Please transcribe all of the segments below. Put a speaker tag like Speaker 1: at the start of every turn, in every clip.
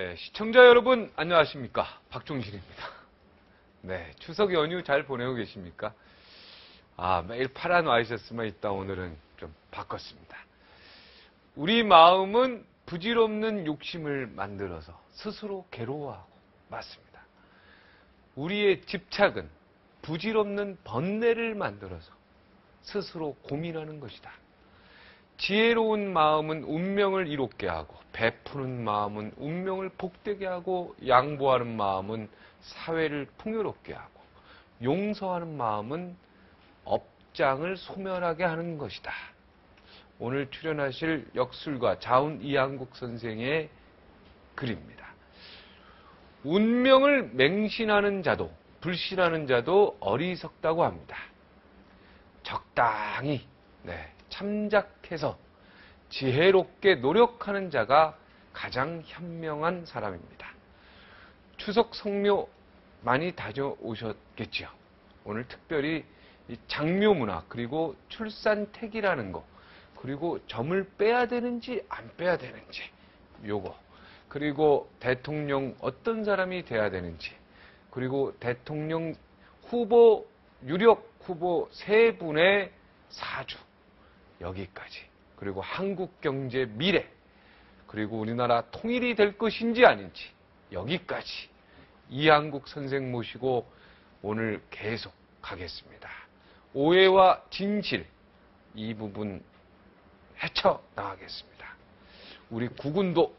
Speaker 1: 네, 시청자 여러분 안녕하십니까? 박종실입니다. 네, 추석 연휴 잘 보내고 계십니까? 매일 파란 와이셔츠만 있다 오늘은 좀 바꿨습니다. 우리 마음은 부질없는 욕심을 만들어서 스스로 괴로워하고 맞습니다. 우리의 집착은 부질없는 번뇌를 만들어서 스스로 고민하는 것이다. 지혜로운 마음은 운명을 이롭게 하고, 베푸는 마음은 운명을 복되게 하고, 양보하는 마음은 사회를 풍요롭게 하고, 용서하는 마음은 업장을 소멸하게 하는 것이다. 오늘 출연하실 역술가 자운 이한국 선생의 글입니다. 운명을 맹신하는 자도 불신하는 자도 어리석다고 합니다. 적당히 참작해서 지혜롭게 노력하는 자가 가장 현명한 사람입니다. 추석 성묘 많이 다녀오셨겠지요. 오늘 특별히 장묘 문화 그리고 출산택이라는 거 그리고 점을 빼야 되는지 안 빼야 되는지 요거 그리고 대통령 어떤 사람이 돼야 되는지 그리고 대통령 후보 유력 후보 세 분의 사주 여기까지 그리고 한국 경제 미래 그리고 우리나라 통일이 될 것인지 아닌지 여기까지 이한국 선생 모시고 오늘 계속 가겠습니다. 오해와 진실 이 부분 헤쳐나가겠습니다. 우리 국운도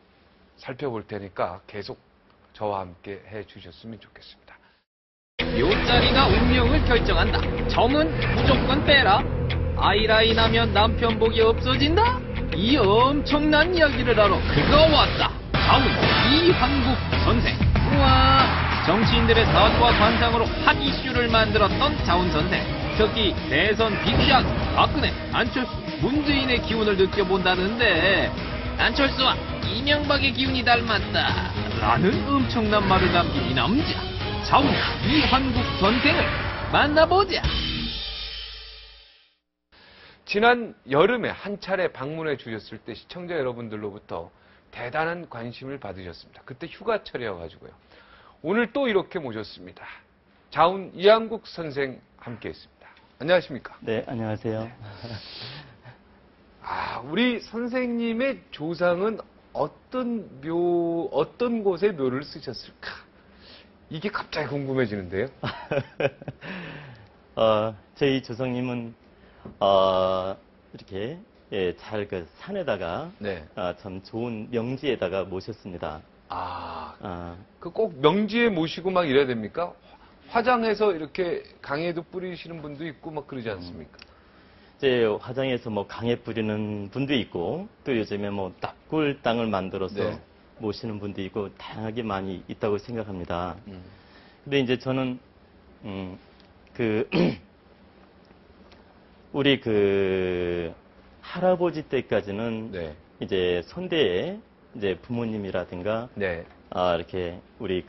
Speaker 1: 살펴볼 테니까 계속 저와 함께 해주셨으면 좋겠습니다.
Speaker 2: 묘자리가 운명을 결정한다. 점은 무조건 빼라. 아이라인 하면 남편 복이 없어진다? 이 엄청난 이야기를 하러 그가 왔다. 자운 이한국 선생. 우와, 정치인들의 사주와 관상으로 핫 이슈를 만들었던 자운 선생. 특히 대선 빅샷 박근혜, 안철수, 문재인의 기운을 느껴본다는데 안철수와 이명박의 기운이 닮았다 라는 엄청난 말을 담긴 이 남자 자운 이한국 선생을 만나보자.
Speaker 1: 지난 여름에 한 차례 방문해 주셨을 때 시청자 여러분들로부터 대단한 관심을 받으셨습니다. 그때 휴가철이어가지고요. 오늘 또 이렇게 모셨습니다. 자운 이한국 선생 함께했습니다. 안녕하십니까?
Speaker 3: 네, 안녕하세요.
Speaker 1: 네. 우리 선생님의 조상은 어떤 곳에 묘를 쓰셨을까? 이게 갑자기 궁금해지는데요.
Speaker 3: 저희 조상님은 이렇게 잘 그 산에다가
Speaker 1: 네.
Speaker 3: 참 좋은 명지에다가 모셨습니다.
Speaker 1: 그 꼭 명지에 모시고 막 이래야 됩니까? 화장해서 이렇게 강에도 뿌리시는 분도 있고 막 그러지 않습니까?
Speaker 3: 이제 화장해서 뭐 강에 뿌리는 분도 있고 또 요즘에 뭐 납골 땅을 만들어서
Speaker 1: 네.
Speaker 3: 모시는 분도 있고 다양하게 많이 있다고 생각합니다. 근데 이제 저는 우리 그 할아버지 때까지는
Speaker 1: 네.
Speaker 3: 이제 선대에 이제 부모님이라든가
Speaker 1: 네.
Speaker 3: 이렇게 우리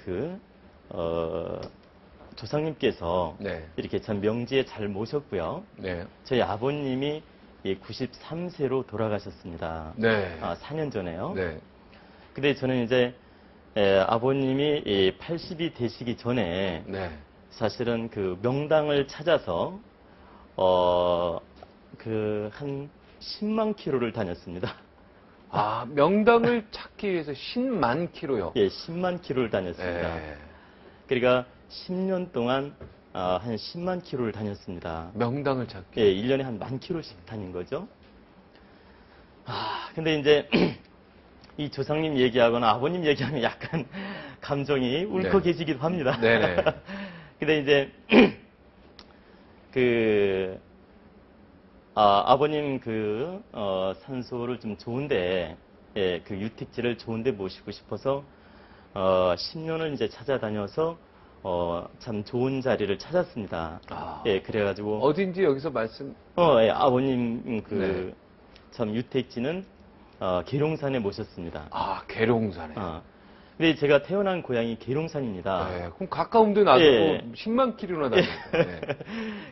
Speaker 3: 조상님께서
Speaker 1: 네.
Speaker 3: 이렇게 참 명지에 잘 모셨고요.
Speaker 1: 네.
Speaker 3: 저희 아버님이 93세로 돌아가셨습니다.
Speaker 1: 네.
Speaker 3: 4년 전에요.
Speaker 1: 네.
Speaker 3: 근데 저는 이제 아버님이 80이 되시기 전에
Speaker 1: 네.
Speaker 3: 사실은 그 명당을 찾아서 한 10만 킬로를 다녔습니다.
Speaker 1: 명당을 찾기 위해서 10만 킬로요?
Speaker 3: 예, 10만 킬로를 다녔습니다.
Speaker 1: 네.
Speaker 3: 그러니까 10년 동안 한 10만 킬로를 다녔습니다.
Speaker 1: 명당을 찾기?
Speaker 3: 예, 1년에 한 10,000킬로씩 다닌 거죠. 근데 이제 이 조상님 얘기하거나 아버님 얘기하면 약간 감정이 울컥해지기도 합니다.
Speaker 1: 네네.
Speaker 3: 근데 이제 아버님 산소를 좀 좋은데, 그 유택지를 좋은데 모시고 싶어서 10년을 이제 찾아다녀서 참 좋은 자리를 찾았습니다. 예, 그래가지고
Speaker 1: 어딘지 여기서 말씀?
Speaker 3: 예, 아버님
Speaker 1: 네.
Speaker 3: 참 유택지는 계룡산에 모셨습니다.
Speaker 1: 계룡산에.
Speaker 3: 근데 제가 태어난 고향이 계룡산입니다.
Speaker 1: 네, 그럼 가까운데 놔두고
Speaker 3: 예.
Speaker 1: 10만 킬로나 다니고. 네.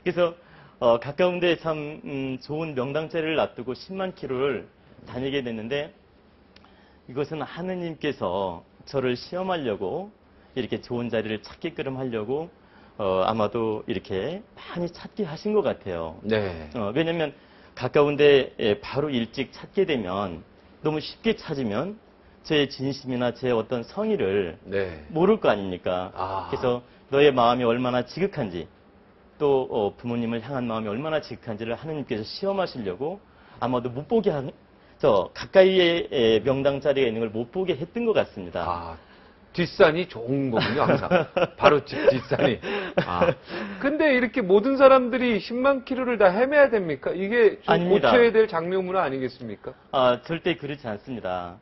Speaker 3: 그래서 가까운데 참 좋은 명당자리를 놔두고 10만 킬로를 다니게 됐는데 이것은 하느님께서 저를 시험하려고 이렇게 좋은 자리를 찾게끔 하려고 아마도 이렇게 많이 찾게 하신 것 같아요.
Speaker 1: 네.
Speaker 3: 왜냐면 가까운데 바로 일찍 찾게 되면 너무 쉽게 찾으면 제 진심이나 제 어떤 성의를
Speaker 1: 네.
Speaker 3: 모를 거 아닙니까?
Speaker 1: 아.
Speaker 3: 그래서 너의 마음이 얼마나 지극한지 또 부모님을 향한 마음이 얼마나 지극한지를 하느님께서 시험하시려고 아마도 못 보게 가까이에 명당 자리가 있는 걸 못 보게 했던 것 같습니다.
Speaker 1: 아, 뒷산이 좋은 거군요, 항상. 바로 집 뒷산이. 아. 근데 이렇게 모든 사람들이 10만 킬로를 다 헤매야 됩니까? 이게 좀
Speaker 3: 아닙니다.
Speaker 1: 고쳐야 될 장묘문화 아니겠습니까?
Speaker 3: 절대 그렇지 않습니다.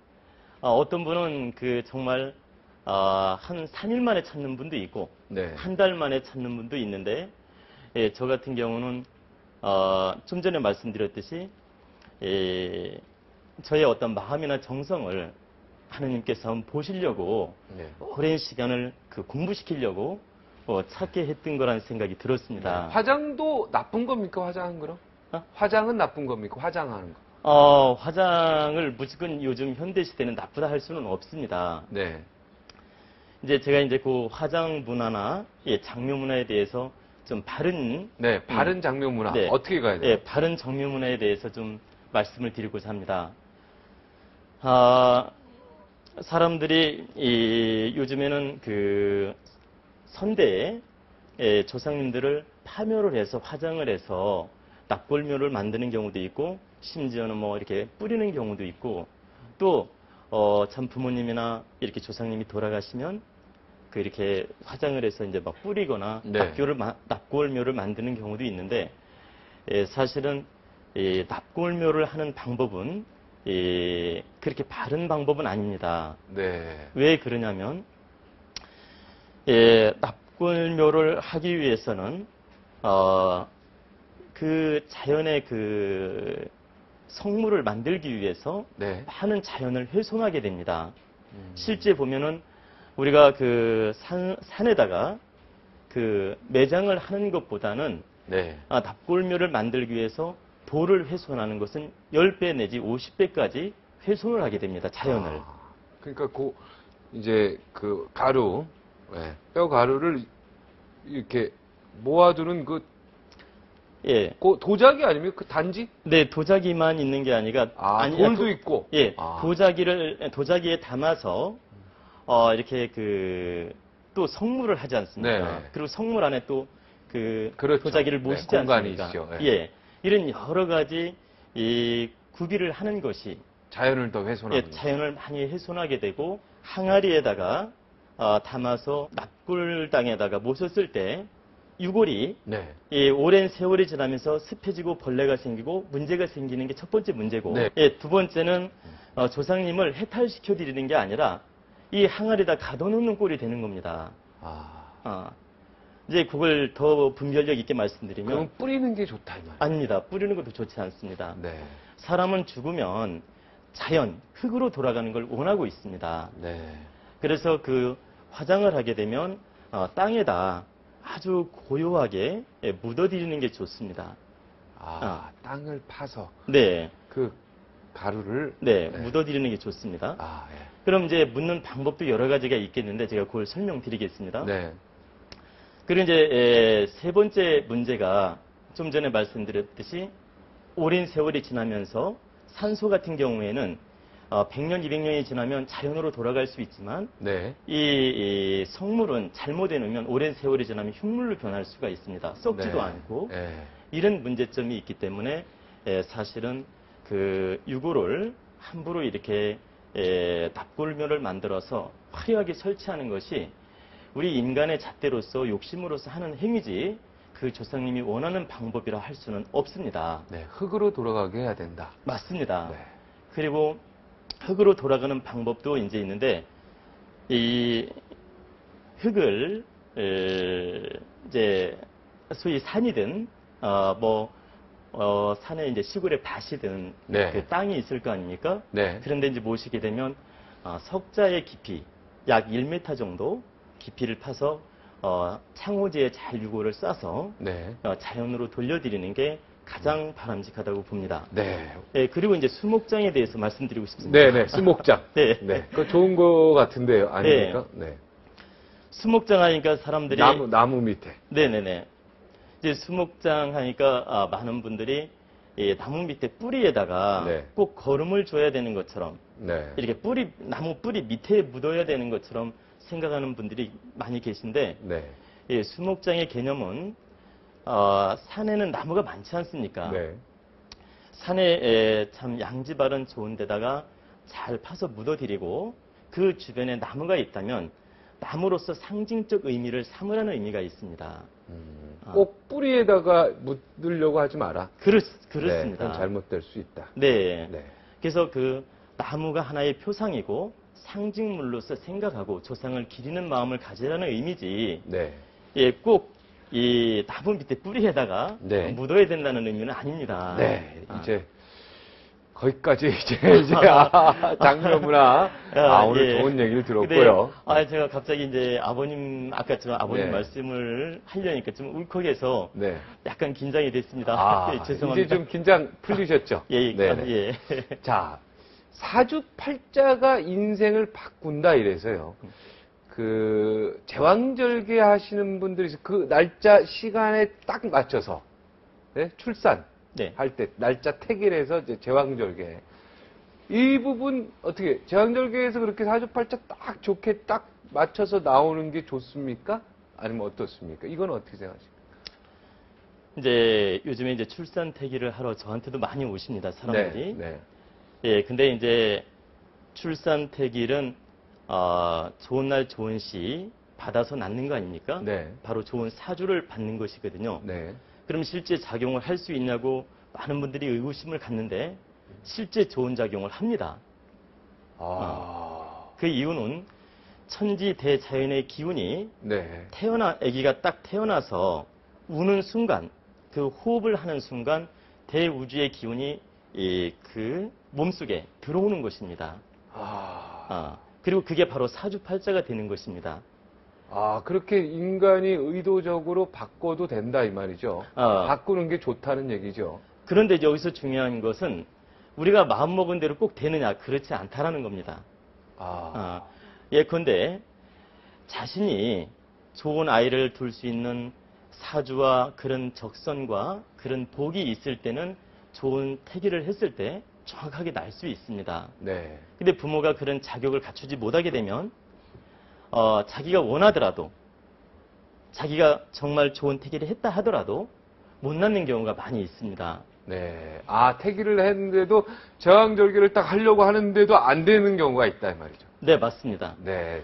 Speaker 3: 어떤 분은 정말 한 3일 만에 찾는 분도 있고
Speaker 1: 네.
Speaker 3: 한 달 만에 찾는 분도 있는데 저 같은 경우는 좀 전에 말씀드렸듯이 저의 어떤 마음이나 정성을 하느님께서 한번 보시려고
Speaker 1: 네.
Speaker 3: 오랜 시간을 공부시키려고 찾게 했던 거라는 생각이 들었습니다.
Speaker 1: 화장도 나쁜 겁니까, 화장은 그럼? 화장은 나쁜 겁니까, 화장하는 거?
Speaker 3: 화장을 무조건 요즘 현대 시대는 나쁘다 할 수는 없습니다.
Speaker 1: 네.
Speaker 3: 제가 그 화장 문화나 장묘 문화에 대해서 좀 바른
Speaker 1: 네, 바른 장묘문화.
Speaker 3: 네.
Speaker 1: 어떻게 가야 돼요?
Speaker 3: 바른 장묘 문화에 대해서 좀 말씀을 드리고자 합니다. 사람들이 요즘에는 선대에 조상님들을 파묘를 해서 화장을 해서 납골묘를 만드는 경우도 있고 심지어는 이렇게 뿌리는 경우도 있고 또 참 부모님이나 이렇게 조상님이 돌아가시면 이렇게 화장을 해서 이제 막 뿌리거나
Speaker 1: 네.
Speaker 3: 납골묘를 만드는 경우도 있는데 사실은 납골묘를 하는 방법은 그렇게 바른 방법은 아닙니다.
Speaker 1: 네.
Speaker 3: 왜 그러냐면 납골묘를 하기 위해서는 자연의 성물을 만들기 위해서
Speaker 1: 네.
Speaker 3: 많은 자연을 훼손하게 됩니다. 실제 보면은 우리가 산에다가 매장을 하는 것보다는
Speaker 1: 네.
Speaker 3: 납골묘를 만들기 위해서 돌을 훼손하는 것은 10배 내지 50배까지 훼손을 하게 됩니다. 자연을.
Speaker 1: 그러니까 이제 가루, 네, 뼈 가루를 이렇게 모아두는
Speaker 3: 예.
Speaker 1: 도자기 아니면 단지?
Speaker 3: 네, 도자기만 있는 게 아니라
Speaker 1: 돌도 있고.
Speaker 3: 예. 도자기에 담아서 이렇게 또 성물을 하지 않습니까?
Speaker 1: 네.
Speaker 3: 그리고 성물 안에 또
Speaker 1: 그렇죠.
Speaker 3: 도자기를 모시지
Speaker 1: 네, 공간이
Speaker 3: 않습니까?
Speaker 1: 있죠. 네.
Speaker 3: 예. 이런 여러 가지 구비를 하는 것이
Speaker 1: 자연을 더 훼손하는
Speaker 3: 자연을 많이 훼손하게 되고 항아리에다가 담아서 납골당에다가 모셨을 때 유골이
Speaker 1: 네.
Speaker 3: 오랜 세월이 지나면서 습해지고 벌레가 생기고 문제가 생기는 게 첫 번째 문제고
Speaker 1: 네.
Speaker 3: 두 번째는 조상님을 해탈시켜 드리는 게 아니라 이 항아리에다 가둬놓는 꼴이 되는 겁니다. 이제 그걸 더 분별력 있게 말씀드리면
Speaker 1: 그럼 뿌리는 게 좋다 이 말이에요.
Speaker 3: 아닙니다. 뿌리는 것도 좋지 않습니다.
Speaker 1: 네.
Speaker 3: 사람은 죽으면 자연, 흙으로 돌아가는 걸 원하고 있습니다.
Speaker 1: 네.
Speaker 3: 그래서 화장을 하게 되면 땅에다 아주 고요하게 묻어드리는 게 좋습니다.
Speaker 1: 땅을 파서
Speaker 3: 네.
Speaker 1: 가루를
Speaker 3: 묻어드리는 게 좋습니다.
Speaker 1: 예.
Speaker 3: 그럼 이제 묻는 방법도 여러 가지가 있겠는데 제가 그걸 설명드리겠습니다.
Speaker 1: 네.
Speaker 3: 그리고 이제 세 번째 문제가 좀 전에 말씀드렸듯이 오랜 세월이 지나면서 산소 같은 경우에는 100년, 200년이 지나면 자연으로 돌아갈 수 있지만
Speaker 1: 네.
Speaker 3: 이 성물은 잘못해 놓으면 오랜 세월이 지나면 흉물로 변할 수가 있습니다. 썩지도
Speaker 1: 네.
Speaker 3: 않고
Speaker 1: 네.
Speaker 3: 이런 문제점이 있기 때문에 사실은 유골을 함부로 이렇게 납골묘를 만들어서 화려하게 설치하는 것이 우리 인간의 잣대로서 욕심으로서 하는 행위지 그 조상님이 원하는 방법이라 할 수는 없습니다.
Speaker 1: 네. 흙으로 돌아가게 해야 된다.
Speaker 3: 맞습니다.
Speaker 1: 네.
Speaker 3: 그리고 흙으로 돌아가는 방법도 이제 있는데 이 흙을 이제 소위 산이든 산에 이제 시골에 밭이든
Speaker 1: 네.
Speaker 3: 땅이 있을 거 아닙니까?
Speaker 1: 네.
Speaker 3: 그런데 이제 모시게 되면 석자의 깊이 약 1m 정도 깊이를 파서 창호지에 잘 유골을 싸서
Speaker 1: 네.
Speaker 3: 자연으로 돌려드리는 게 가장 바람직하다고 봅니다.
Speaker 1: 네.
Speaker 3: 예, 그리고 이제 수목장에 대해서 말씀드리고 싶습니다.
Speaker 1: 네네. 수목장.
Speaker 3: 네.
Speaker 1: 네. 그거 좋은 거 같은데요. 아닙니까? 네.
Speaker 3: 수목장 하니까 사람들이
Speaker 1: 나무 밑에.
Speaker 3: 네네네. 이제 수목장 하니까 많은 분들이 나무 밑에 뿌리에다가
Speaker 1: 네.
Speaker 3: 꼭 거름을 줘야 되는 것처럼
Speaker 1: 네.
Speaker 3: 이렇게 나무 뿌리 밑에 묻어야 되는 것처럼 생각하는 분들이 많이 계신데
Speaker 1: 네.
Speaker 3: 수목장의 개념은 산에는 나무가 많지 않습니까?
Speaker 1: 네.
Speaker 3: 산에 참 양지 바른 좋은 데다가 잘 파서 묻어드리고 그 주변에 나무가 있다면 나무로서 상징적 의미를 삼으라는 의미가 있습니다.
Speaker 1: 꼭 뿌리에다가 묻으려고 하지 마라. 네,
Speaker 3: 그렇습니다.
Speaker 1: 그건 잘못될 수 있다.
Speaker 3: 네.
Speaker 1: 네.
Speaker 3: 그래서 그 나무가 하나의 표상이고 상징물로서 생각하고 조상을 기리는 마음을 가지라는 의미지.
Speaker 1: 네.
Speaker 3: 꼭 이 나무 밑에 뿌리에다가
Speaker 1: 네.
Speaker 3: 묻어야 된다는 의미는 아닙니다.
Speaker 1: 네. 이제 거기까지 이제 장묘문화 오늘
Speaker 3: 예.
Speaker 1: 좋은 얘기를 들었고요.
Speaker 3: 근데, 제가 갑자기 이제 아까처럼 아버님
Speaker 1: 네.
Speaker 3: 말씀을 하려니까 좀 울컥해서
Speaker 1: 네.
Speaker 3: 약간 긴장이 됐습니다. 네, 죄송합니다.
Speaker 1: 이제 좀 긴장 풀리셨죠?
Speaker 3: 예,
Speaker 1: 네네.
Speaker 3: 예.
Speaker 1: 자, 사주팔자가 인생을 바꾼다 이래서요. 그 제왕절개 하시는 분들이 그 날짜 시간에 딱 맞춰서 네? 출산
Speaker 3: 네.
Speaker 1: 할 때 날짜 택일해서 이제 제왕절개 이 부분 어떻게 제왕절개에서 그렇게 사주팔자 딱 좋게 딱 맞춰서 나오는 게 좋습니까? 아니면 어떻습니까? 이건 어떻게 생각하십니까?
Speaker 3: 이제 요즘에 이제 출산 태기를 하러 저한테도 많이 오십니다, 사람들이.
Speaker 1: 네.
Speaker 3: 예, 근데 이제 출산 태기는 좋은 날 좋은 시 받아서 낳는 거 아닙니까?
Speaker 1: 네.
Speaker 3: 바로 좋은 사주를 받는 것이거든요.
Speaker 1: 네.
Speaker 3: 그럼 실제 작용을 할 수 있냐고 많은 분들이 의구심을 갖는데 실제 좋은 작용을 합니다. 그 이유는 천지 대자연의 기운이
Speaker 1: 네.
Speaker 3: 아기가 딱 태어나서 우는 순간, 그 호흡을 하는 순간 대우주의 기운이 그 몸속에 들어오는 것입니다. 그리고 그게 바로 사주팔자가 되는 것입니다.
Speaker 1: 그렇게 인간이 의도적으로 바꿔도 된다 이 말이죠. 바꾸는 게 좋다는 얘기죠.
Speaker 3: 그런데 여기서 중요한 것은 우리가 마음먹은 대로 꼭 되느냐, 그렇지 않다라는 겁니다. 예컨대 자신이 좋은 아이를 둘 수 있는 사주와 그런 적선과 그런 복이 있을 때는 좋은 태기를 했을 때 정확하게 날 수 있습니다.
Speaker 1: 네.
Speaker 3: 근데 부모가 그런 자격을 갖추지 못하게 되면 자기가 원하더라도 자기가 정말 좋은 태기를 했다 하더라도 못 낳는 경우가 많이 있습니다.
Speaker 1: 네. 태기를 했는데도 제왕절개를 딱 하려고 하는데도 안 되는 경우가 있다 이 말이죠.
Speaker 3: 네, 맞습니다.
Speaker 1: 네.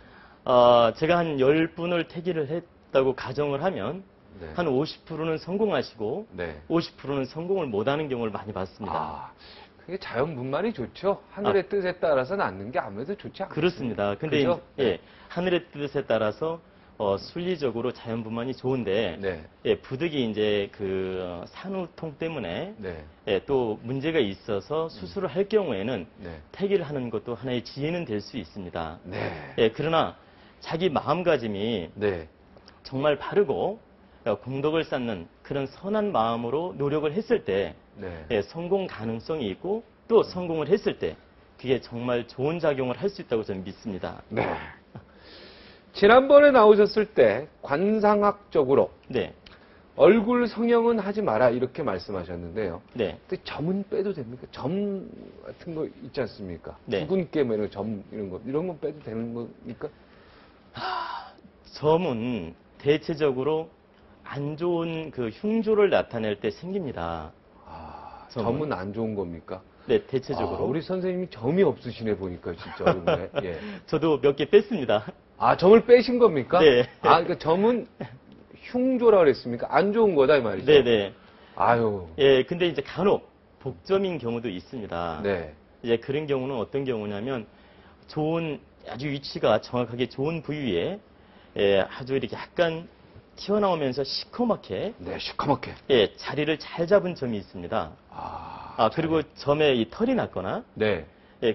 Speaker 3: 제가 한 10분을 태기를 했다고 가정을 하면
Speaker 1: 네.
Speaker 3: 한 50%는 성공하시고
Speaker 1: 네.
Speaker 3: 50%는 성공을 못하는 경우를 많이 봤습니다.
Speaker 1: 그게 자연분만이 좋죠. 하늘의 뜻에 따라서 낳는 게 아무래도 좋지 않습니까?
Speaker 3: 그렇습니다. 근데
Speaker 1: 그죠?
Speaker 3: 예, 하늘의 뜻에 따라서 순리적으로 자연분만이 좋은데
Speaker 1: 네.
Speaker 3: 부득이 이제 그 산후통 때문에
Speaker 1: 네.
Speaker 3: 또 문제가 있어서 수술을 할 경우에는
Speaker 1: 네.
Speaker 3: 태기를 하는 것도 하나의 지혜는 될 수 있습니다.
Speaker 1: 네.
Speaker 3: 그러나 자기 마음가짐이
Speaker 1: 네.
Speaker 3: 정말 바르고 공덕을 쌓는 그런 선한 마음으로 노력을 했을 때
Speaker 1: 네.
Speaker 3: 성공 가능성이 있고 또 성공을 했을 때 그게 정말 좋은 작용을 할 수 있다고 저는 믿습니다.
Speaker 1: 네. 지난번에 나오셨을 때 관상학적으로
Speaker 3: 네.
Speaker 1: 얼굴 성형은 하지 마라 이렇게 말씀하셨는데요.
Speaker 3: 네.
Speaker 1: 근데 점은 빼도 됩니까? 점 같은 거 있지 않습니까?
Speaker 3: 네.
Speaker 1: 붉은깨 뭐 이런 점 이런 건 빼도 되는 겁니까?
Speaker 3: 점은 대체적으로 안 좋은 그 흉조를 나타낼 때 생깁니다.
Speaker 1: 점은 안 좋은 겁니까?
Speaker 3: 네, 대체적으로.
Speaker 1: 우리 선생님이 점이 없으시네 보니까 진짜 얼굴에. 예.
Speaker 3: 저도 몇 개 뺐습니다.
Speaker 1: 점을 빼신 겁니까?
Speaker 3: 네.
Speaker 1: 그러니까 점은 흉조라 그랬습니까? 안 좋은 거다 이 말이죠.
Speaker 3: 네네.
Speaker 1: 아유.
Speaker 3: 예, 근데 이제 간혹 복점인 경우도 있습니다.
Speaker 1: 네.
Speaker 3: 이제 그런 경우는 어떤 경우냐면 좋은 아주 위치가 정확하게 좋은 부위에 아주 이렇게 약간 튀어나오면서 시커멓게
Speaker 1: 네, 시커멓게.
Speaker 3: 자리를 잘 잡은 점이 있습니다. 그리고 점에 이 털이 났거나
Speaker 1: 네.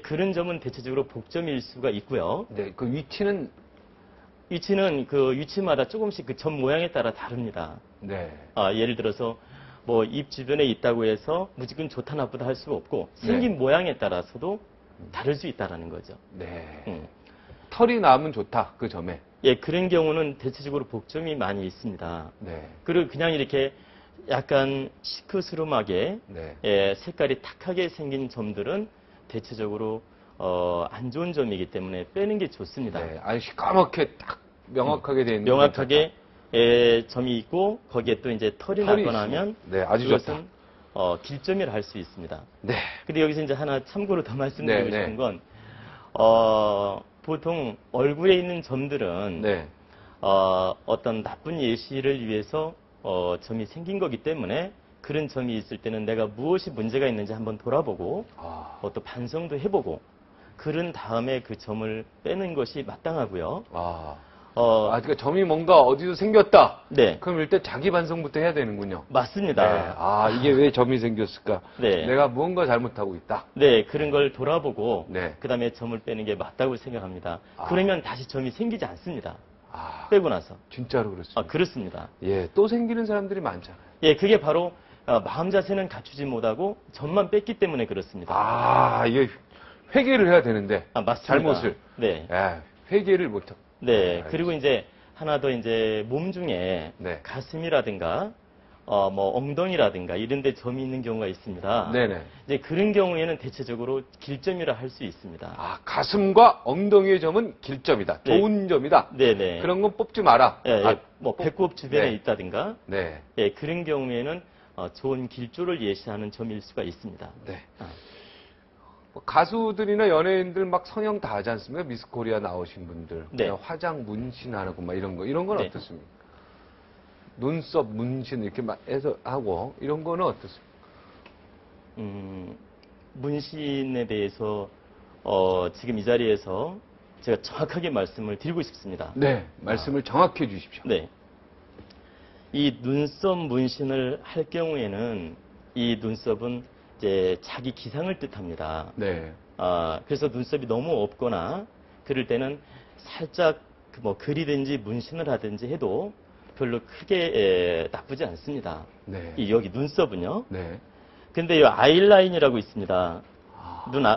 Speaker 3: 그런 점은 대체적으로 복점일 수가 있고요.
Speaker 1: 네, 그 위치는
Speaker 3: 위치는 그 위치마다 조금씩 그 점 모양에 따라 다릅니다.
Speaker 1: 네.
Speaker 3: 예를 들어서 뭐 입 주변에 있다고 해서 무조건 좋다 나쁘다 할 수가 없고 생긴 모양에 따라서도 다를 수 있다라는 거죠.
Speaker 1: 네. 털이 나면 좋다, 그 점에.
Speaker 3: 예, 그런 경우는 대체적으로 복점이 많이 있습니다.
Speaker 1: 네.
Speaker 3: 그리고 그냥 이렇게 약간 시크스름하게
Speaker 1: 네.
Speaker 3: 예, 색깔이 탁하게 생긴 점들은 대체적으로 안 좋은 점이기 때문에 빼는 게 좋습니다.
Speaker 1: 네. 아니, 시까맣게 딱 명확하게 돼 있는 게
Speaker 3: 명확하게 예, 점이 있고 거기에 또 이제 털이
Speaker 1: 털이
Speaker 3: 나거나
Speaker 1: 있으면,
Speaker 3: 하면
Speaker 1: 네, 아주
Speaker 3: 그것은 길점이라 할 수 있습니다.
Speaker 1: 네.
Speaker 3: 근데 여기서 이제 하나 참고로 더 말씀드리고
Speaker 1: 네,
Speaker 3: 싶은
Speaker 1: 네.
Speaker 3: 건 보통 얼굴에 있는 점들은
Speaker 1: 네.
Speaker 3: 어떤 나쁜 예시를 위해서 점이 생긴 거기 때문에 그런 점이 있을 때는 내가 무엇이 문제가 있는지 한번 돌아보고
Speaker 1: 아.
Speaker 3: 또 반성도 해보고 그런 다음에 그 점을 빼는 것이 마땅하고요.
Speaker 1: 그러니까 점이 뭔가 어디서 생겼다.
Speaker 3: 네,
Speaker 1: 그럼 일단 자기 반성부터 해야 되는군요. 네.
Speaker 3: 맞습니다.
Speaker 1: 이게 왜 점이 생겼을까?
Speaker 3: 네.
Speaker 1: 내가 무언가 잘못하고 있다.
Speaker 3: 네, 그런 걸 돌아보고
Speaker 1: 네.
Speaker 3: 그 다음에 점을 빼는 게 맞다고 생각합니다. 그러면 다시 점이 생기지 않습니다. 빼고 나서.
Speaker 1: 진짜로 그렇습니다.
Speaker 3: 그렇습니다.
Speaker 1: 예, 또 생기는 사람들이 많잖아요.
Speaker 3: 예, 그게 바로 마음 자세는 갖추지 못하고 점만 뺐기 때문에 그렇습니다.
Speaker 1: 이게 회개를 해야 되는데.
Speaker 3: 맞습니다.
Speaker 1: 잘못을.
Speaker 3: 네.
Speaker 1: 회개를 못하고.
Speaker 3: 네. 그리고 이제 하나 더 이제 몸 중에
Speaker 1: 네.
Speaker 3: 가슴이라든가 뭐 엉덩이라든가 이런 데 점이 있는 경우가 있습니다.
Speaker 1: 네네.
Speaker 3: 이제 그런 경우에는 대체적으로 길점이라 할 수 있습니다.
Speaker 1: 가슴과 엉덩이의 점은 길점이다.
Speaker 3: 네.
Speaker 1: 좋은 점이다.
Speaker 3: 네네.
Speaker 1: 그런 건 뽑지 마라.
Speaker 3: 예, 뭐 배꼽 주변에
Speaker 1: 네.
Speaker 3: 있다든가
Speaker 1: 네.
Speaker 3: 예, 그런 경우에는 좋은 길조를 예시하는 점일 수가 있습니다.
Speaker 1: 네. 뭐 가수들이나 연예인들 막 성형 다 하지 않습니까? 미스 코리아 나오신 분들.
Speaker 3: 네.
Speaker 1: 그냥 화장 문신하고 막 이런 거. 이런 건
Speaker 3: 네.
Speaker 1: 어떻습니까? 눈썹 문신 이렇게 막 해서 하고 이런 거는 어떻습니까?
Speaker 3: 문신에 대해서 지금 이 자리에서 제가 정확하게 말씀을 드리고 싶습니다.
Speaker 1: 네. 말씀을 정확히 해 주십시오.
Speaker 3: 네. 이 눈썹 문신을 할 경우에는 이 눈썹은 이제 자기 기상을 뜻합니다.
Speaker 1: 네.
Speaker 3: 그래서 눈썹이 너무 없거나 그럴 때는 살짝 뭐 글이든지 문신을 하든지 해도 별로 크게 나쁘지 않습니다.
Speaker 1: 네.
Speaker 3: 이 여기 눈썹은요.
Speaker 1: 네.
Speaker 3: 근데 이 아이라인이라고 있습니다.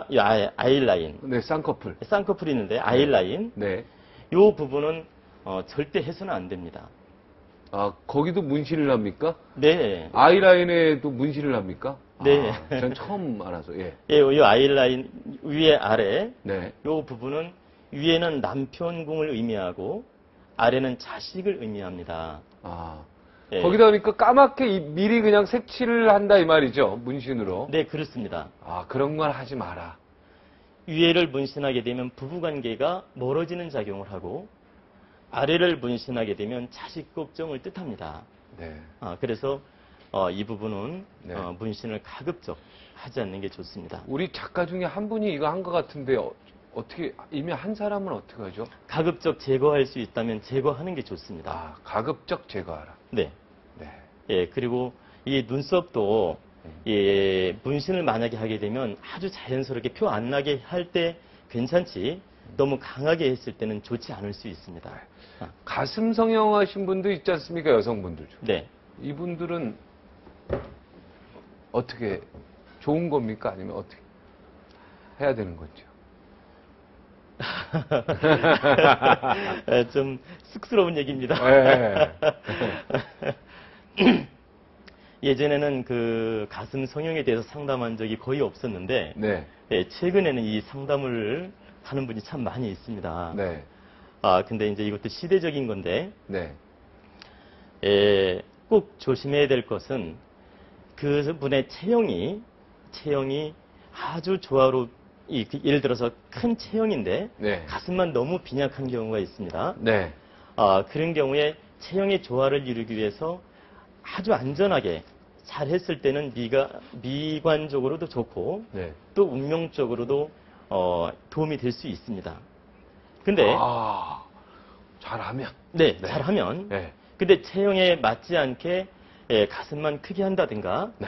Speaker 3: 이 아이라인.
Speaker 1: 네, 쌍꺼풀.
Speaker 3: 쌍꺼풀이 있는데 아이라인.
Speaker 1: 네.
Speaker 3: 이 부분은 절대 해서는 안 됩니다.
Speaker 1: 거기도 문신을 합니까?
Speaker 3: 네.
Speaker 1: 아이라인에도 문신을 합니까?
Speaker 3: 네.
Speaker 1: 전 처음 알아서, 예.
Speaker 3: 예, 이 아이라인 위에 아래
Speaker 1: 네.
Speaker 3: 이 부분은 위에는 남편궁을 의미하고 아래는 자식을 의미합니다. 예.
Speaker 1: 거기다 보니까 까맣게 미리 그냥 색칠을 한다 이 말이죠. 문신으로.
Speaker 3: 네, 그렇습니다.
Speaker 1: 그런 건 하지 마라.
Speaker 3: 위에를 문신하게 되면 부부관계가 멀어지는 작용을 하고 아래를 문신하게 되면 자식 걱정을 뜻합니다.
Speaker 1: 네.
Speaker 3: 그래서 이 부분은
Speaker 1: 네.
Speaker 3: 문신을 가급적 하지 않는 게 좋습니다.
Speaker 1: 우리 작가 중에 한 분이 이거 한 것 같은데 어떻게 이미 한 사람은 어떻게 하죠?
Speaker 3: 가급적 제거할 수 있다면 제거하는 게 좋습니다.
Speaker 1: 가급적 제거하라.
Speaker 3: 네.
Speaker 1: 네.
Speaker 3: 예, 그리고 이 눈썹도 예, 문신을 만약에 하게 되면 아주 자연스럽게 표 안 나게 할 때 괜찮지 너무 강하게 했을 때는 좋지 않을 수 있습니다.
Speaker 1: 가슴 성형하신 분도 있지 않습니까? 여성분들 중.
Speaker 3: 네.
Speaker 1: 이분들은 어떻게 좋은 겁니까? 아니면 어떻게 해야 되는 건지요?
Speaker 3: 좀 쑥스러운 얘기입니다.
Speaker 1: 네.
Speaker 3: 예전에는 그 가슴 성형에 대해서 상담한 적이 거의 없었는데
Speaker 1: 네.
Speaker 3: 예, 최근에는 이 상담을 하는 분이 참 많이 있습니다.
Speaker 1: 네.
Speaker 3: 근데 이제 이것도 시대적인 건데
Speaker 1: 네.
Speaker 3: 꼭 조심해야 될 것은 그 분의 체형이 아주 예를 들어서 큰 체형인데
Speaker 1: 네.
Speaker 3: 가슴만 너무 빈약한 경우가 있습니다.
Speaker 1: 네.
Speaker 3: 그런 경우에 체형의 조화를 이루기 위해서 아주 안전하게 잘 했을 때는 미관적으로도 좋고
Speaker 1: 네.
Speaker 3: 또 운명적으로도 도움이 될 수 있습니다. 근데
Speaker 1: 잘하면.
Speaker 3: 네,
Speaker 1: 네.
Speaker 3: 잘하면
Speaker 1: 네.
Speaker 3: 근데 체형에 맞지 않게 가슴만 크게 한다든가
Speaker 1: 네.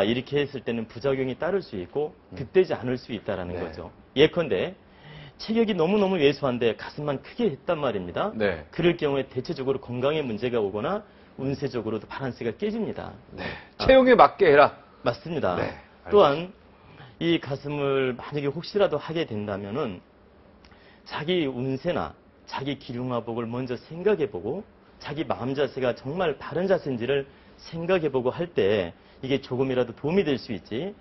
Speaker 3: 이렇게 했을 때는 부작용이 따를 수 있고 득되지 않을 수 있다라는
Speaker 1: 네.
Speaker 3: 거죠. 예컨대 체격이 너무너무 왜소한데 가슴만 크게 했단 말입니다.
Speaker 1: 네.
Speaker 3: 그럴 경우에 대체적으로 건강에 문제가 오거나 운세적으로도 바란스가 깨집니다.
Speaker 1: 네. 채용에 맞게 해라.
Speaker 3: 맞습니다.
Speaker 1: 네,
Speaker 3: 또한 이 가슴을 만약에 혹시라도 하게 된다면은 자기 운세나 자기 기륭화복을 먼저 생각해보고 자기 마음 자세가 정말 바른 자세인지를 생각해보고 할 때 이게 조금이라도 도움이 될 수 있지.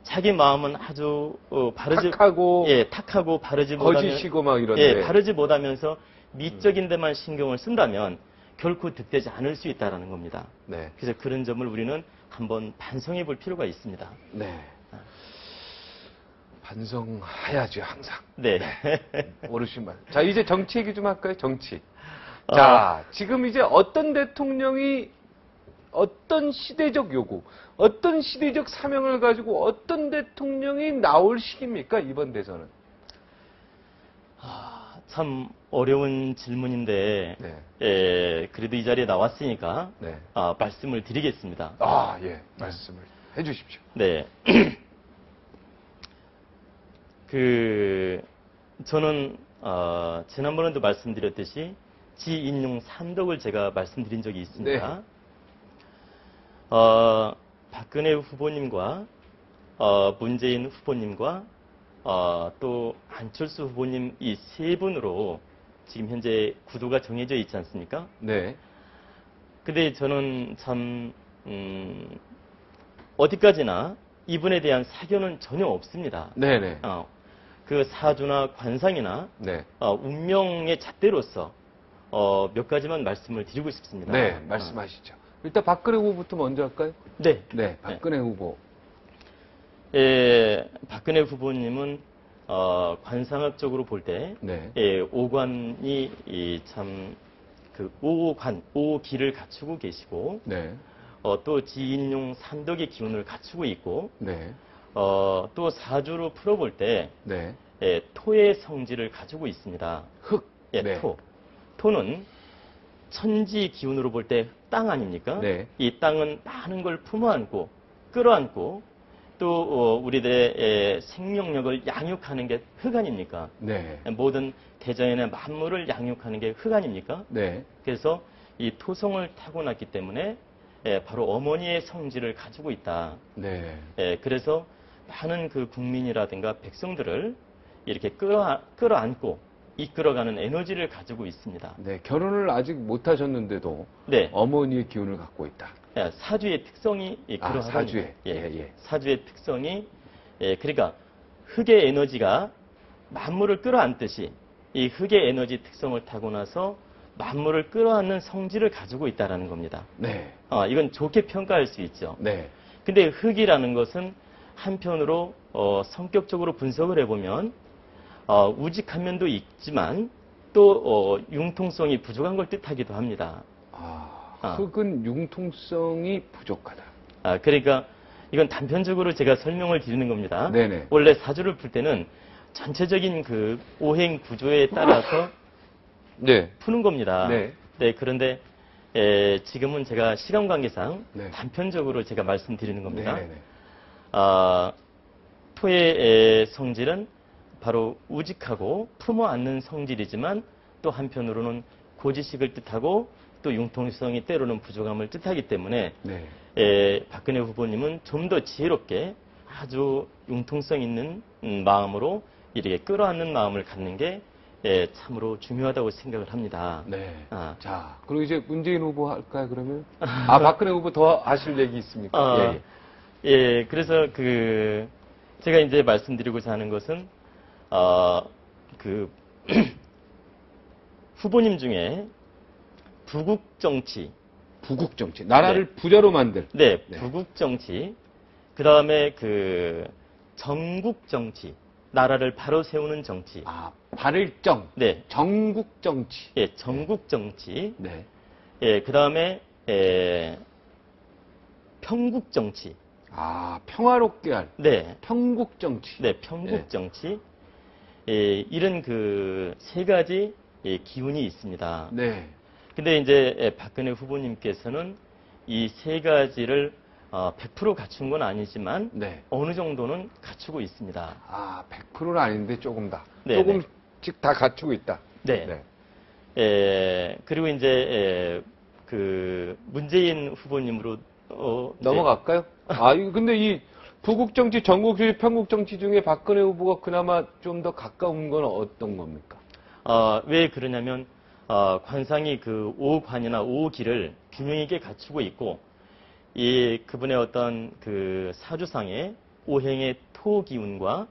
Speaker 3: 자기 마음은 아주 바르지
Speaker 1: 탁하고
Speaker 3: 탁하고 바르지 못하면
Speaker 1: 거짓이고 막 이런데.
Speaker 3: 바르지 못하면서 미적인 데만 신경을 쓴다면 결코 득되지 않을 수 있다라는 겁니다.
Speaker 1: 네.
Speaker 3: 그래서 그런 점을 우리는 한번 반성해 볼 필요가 있습니다.
Speaker 1: 네. 반성해야죠, 항상.
Speaker 3: 네.
Speaker 1: 어르신 말. 자, 이제 정치 얘기 좀 할까요? 정치.
Speaker 3: 어.
Speaker 1: 자, 지금 이제 어떤 대통령이 어떤 시대적 요구, 어떤 시대적 사명을 가지고 어떤 대통령이 나올 시기입니까? 이번 대선은.
Speaker 3: 참 어려운 질문인데
Speaker 1: 네.
Speaker 3: 그래도 이 자리에 나왔으니까
Speaker 1: 네.
Speaker 3: 말씀을 드리겠습니다.
Speaker 1: 아, 예. 말씀을 해 주십시오.
Speaker 3: 네. 저는 지난번에도 말씀드렸듯이 지인용 삼덕을 제가 말씀드린 적이 있습니다.
Speaker 1: 네.
Speaker 3: 박근혜 후보님과 문재인 후보님과 또 안철수 후보님 이 세 분으로 지금 현재 구도가 정해져 있지 않습니까?
Speaker 1: 네.
Speaker 3: 근데 저는 참 어디까지나 이분에 대한 사견은 전혀 없습니다.
Speaker 1: 네네.
Speaker 3: 그 사주나 관상이나
Speaker 1: 네.
Speaker 3: 운명의 잣대로서 몇 가지만 말씀을 드리고 싶습니다.
Speaker 1: 네. 말씀하시죠. 일단 박근혜 후보부터 먼저 할까요?
Speaker 3: 네.
Speaker 1: 네. 박근혜 후보.
Speaker 3: 박근혜 후보님은 관상학적으로 볼 때
Speaker 1: 네.
Speaker 3: 오관이 참 그 오기를 갖추고 계시고
Speaker 1: 네.
Speaker 3: 또 지인용 삼덕의 기운을 갖추고 있고
Speaker 1: 네.
Speaker 3: 또 사주로 풀어볼 때
Speaker 1: 네.
Speaker 3: 토의 성질을 가지고 있습니다.
Speaker 1: 흙. 네.
Speaker 3: 토는 천지 기운으로 볼 때 땅 아닙니까?
Speaker 1: 네.
Speaker 3: 이 땅은 많은 걸 품어안고 끌어안고 또 우리들의 생명력을 양육하는 게 흙 아닙니까?
Speaker 1: 네.
Speaker 3: 모든 대자연의 만물을 양육하는 게 흙 아닙니까?
Speaker 1: 네.
Speaker 3: 그래서 이 토성을 타고났기 때문에 바로 어머니의 성질을 가지고 있다.
Speaker 1: 네.
Speaker 3: 그래서 많은 그 국민이라든가 백성들을 이렇게 끌어안고 이끌어가는 에너지를 가지고 있습니다.
Speaker 1: 네. 결혼을 아직 못 하셨는데도
Speaker 3: 네.
Speaker 1: 어머니의 기운을 갖고 있다.
Speaker 3: 사주의 특성이 그러하다.
Speaker 1: 사주의. 예.
Speaker 3: 사주의 특성이 그러니까 흙의 에너지가 만물을 끌어안듯이 이 흙의 에너지 특성을 타고 나서 만물을 끌어안는 성질을 가지고 있다라는 겁니다.
Speaker 1: 네.
Speaker 3: 이건 좋게 평가할 수 있죠.
Speaker 1: 네.
Speaker 3: 근데 흙이라는 것은 한편으로 성격적으로 분석을 해보면 우직한 면도 있지만 또 융통성이 부족한 걸 뜻하기도 합니다.
Speaker 1: 흙은 융통성이 부족하다.
Speaker 3: 그러니까 이건 단편적으로 제가 설명을 드리는 겁니다.
Speaker 1: 네네.
Speaker 3: 원래 사주를 풀 때는 전체적인 그 오행 구조에 따라서
Speaker 1: 네.
Speaker 3: 푸는 겁니다.
Speaker 1: 네.
Speaker 3: 그런데 지금은 제가 시간 관계상
Speaker 1: 네.
Speaker 3: 단편적으로 제가 말씀드리는 겁니다.
Speaker 1: 네네.
Speaker 3: 토의 성질은 바로 우직하고 품어안는 성질이지만 또 한편으로는 고지식을 뜻하고 또 융통성이 때로는 부족함을 뜻하기 때문에
Speaker 1: 네.
Speaker 3: 박근혜 후보님은 좀 더 지혜롭게 아주 융통성 있는 마음으로 이렇게 끌어안는 마음을 갖는 게 참으로 중요하다고 생각을 합니다.
Speaker 1: 네. 자, 그리고 이제 문재인 후보 할까요, 그러면? 박근혜 후보 더 하실 얘기 있습니까?
Speaker 3: 그래서 제가 이제 말씀드리고자 하는 것은, 후보님 중에 부국정치.
Speaker 1: 부국정치. 나라를 부자로 만들.
Speaker 3: 네, 부국정치. 그 다음에 전국정치. 나라를 바로 세우는 정치.
Speaker 1: 발을정.
Speaker 3: 네.
Speaker 1: 전국정치.
Speaker 3: 전국정치.
Speaker 1: 네.
Speaker 3: 그 다음에, 평국정치.
Speaker 1: 평화롭게 할.
Speaker 3: 네.
Speaker 1: 평국정치.
Speaker 3: 네, 평국정치. 이런 세 가지 기운이 있습니다.
Speaker 1: 네.
Speaker 3: 근데 이제 박근혜 후보님께서는 이 세 가지를 100% 갖춘 건 아니지만
Speaker 1: 네.
Speaker 3: 어느 정도는 갖추고 있습니다.
Speaker 1: 100%는 아닌데 조금 다.
Speaker 3: 네,
Speaker 1: 조금씩 다 갖추고 있다.
Speaker 3: 네. 그리고 이제 문재인 후보님으로
Speaker 1: 넘어갈까요? 근데 이 부국 정치, 전국 정치, 편국 정치 중에 박근혜 후보가 그나마 좀 더 가까운 건 어떤 겁니까?
Speaker 3: 왜 그러냐면, 관상이 그 5관이나 5기를 균형 있게 갖추고 있고, 그분의 어떤 그 사주상의 오행의 토 기운과,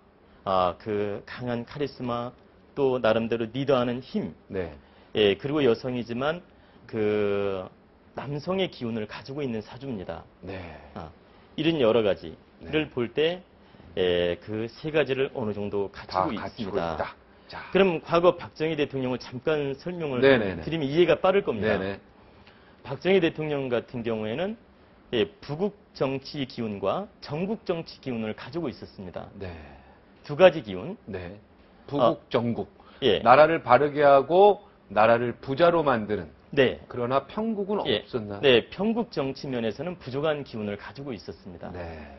Speaker 3: 그 강한 카리스마, 또 나름대로 리더하는 힘,
Speaker 1: 네.
Speaker 3: 그리고 여성이지만 그 남성의 기운을 가지고 있는 사주입니다.
Speaker 1: 네.
Speaker 3: 이런 여러 가지를
Speaker 1: 네.
Speaker 3: 볼 때, 그 세 가지를 어느 정도
Speaker 1: 다
Speaker 3: 갖추고
Speaker 1: 갖추고
Speaker 3: 있습니다.
Speaker 1: 있다. 자.
Speaker 3: 그럼 과거 박정희 대통령을 잠깐 설명을
Speaker 1: 네네네.
Speaker 3: 드리면 이해가 빠를 겁니다.
Speaker 1: 네네.
Speaker 3: 박정희 대통령 같은 경우에는 부국 정치 기운과 전국 정치 기운을 가지고 있었습니다.
Speaker 1: 네.
Speaker 3: 두 가지 기운.
Speaker 1: 네. 부국, 전국.
Speaker 3: 예.
Speaker 1: 나라를 바르게 하고 나라를 부자로 만드는.
Speaker 3: 네.
Speaker 1: 그러나 편국은
Speaker 3: 예.
Speaker 1: 없었나?
Speaker 3: 네, 편국 정치 면에서는 부족한 기운을 가지고 있었습니다.
Speaker 1: 네.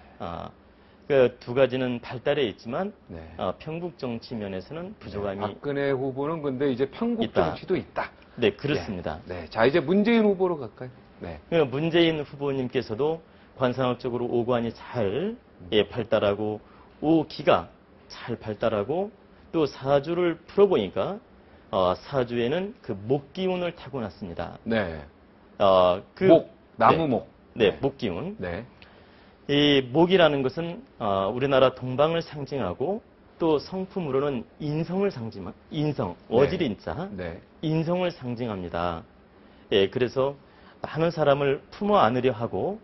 Speaker 3: 그 두 가지는 발달해 있지만
Speaker 1: 네.
Speaker 3: 편국 정치 면에서는 부족함이
Speaker 1: 박근혜 후보는 근데 이제 편국
Speaker 3: 있다.
Speaker 1: 정치도 있다.
Speaker 3: 네, 그렇습니다.
Speaker 1: 네. 자, 이제 문재인 후보로 갈까요? 네.
Speaker 3: 문재인 후보님께서도 관상학적으로 5관이 잘 발달하고 5기가 잘 발달하고 또 사주를 풀어보니까 사주에는 그 목기운을 타고났습니다.
Speaker 1: 네.
Speaker 3: 목,
Speaker 1: 나무목.
Speaker 3: 네, 목기운.
Speaker 1: 네.
Speaker 3: 이 목이라는 것은 우리나라 동방을 상징하고 또 성품으로는 인성을 인성, 어지린자,
Speaker 1: 네.
Speaker 3: 인성을 상징합니다. 예, 그래서 많은 사람을 품어 안으려 하고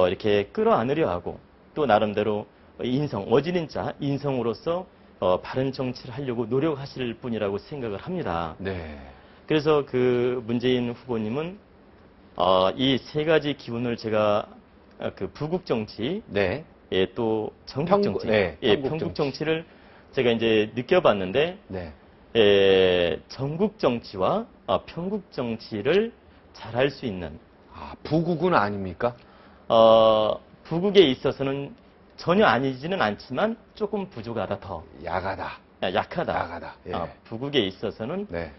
Speaker 3: 이렇게 끌어안으려 하고 또 나름대로 인성, 어지린자, 인성으로서 바른 정치를 하려고 노력하실 분이라고 생각을 합니다.
Speaker 1: 네.
Speaker 3: 그래서 그 문재인 후보님은 이 세 가지 기운을 제가 그 부국 정치,
Speaker 1: 네.
Speaker 3: 또 전국 정치,
Speaker 1: 네,
Speaker 3: 편국 정치를 제가 이제 느껴봤는데,
Speaker 1: 네.
Speaker 3: 전국 정치와 편국 정치를 잘할 수 있는,
Speaker 1: 부국은 아닙니까?
Speaker 3: 부국에 있어서는 전혀 아니지는 않지만 조금 부족하다 더.
Speaker 1: 약하다.
Speaker 3: 약하다.
Speaker 1: 약하다. 예.
Speaker 3: 부국에 있어서는
Speaker 1: 네.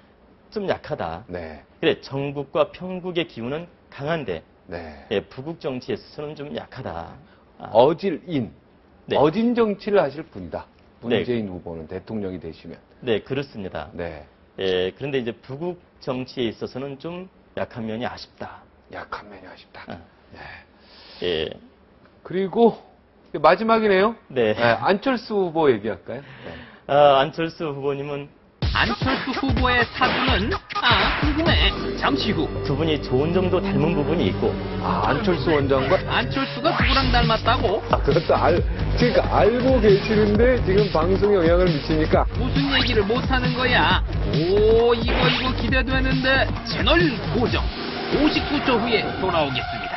Speaker 3: 좀 약하다.
Speaker 1: 네.
Speaker 3: 그래, 전국과 편국의 기운은 강한데,
Speaker 1: 네.
Speaker 3: 부국 정치에 있어서는 좀 약하다.
Speaker 1: 어질인.
Speaker 3: 네.
Speaker 1: 어진 정치를 하실 분이다. 문재인 후보는 대통령이 되시면.
Speaker 3: 네, 그렇습니다.
Speaker 1: 네.
Speaker 3: 그런데 이제 부국 정치에 있어서는 좀 약한 면이 아쉽다.
Speaker 1: 약한 면이 아쉽다. 네.
Speaker 3: 예.
Speaker 1: 그리고 마지막이네요.
Speaker 3: 네.
Speaker 1: 안철수 후보 얘기할까요? 네.
Speaker 3: 안철수 후보님은
Speaker 2: 안철수 후보의 사주는 궁금해. 잠시 후
Speaker 3: 두 분이 좋은 점도 닮은 부분이 있고,
Speaker 1: 안철수 원장과
Speaker 2: 안철수가 누구랑 닮았다고?
Speaker 1: 그것도 그러니까 알고 계시는데 지금 방송에 영향을 미치니까
Speaker 2: 무슨 얘기를 못하는 거야? 오, 이거 기대되는데 채널 고정. 59초 후에 돌아오겠습니다.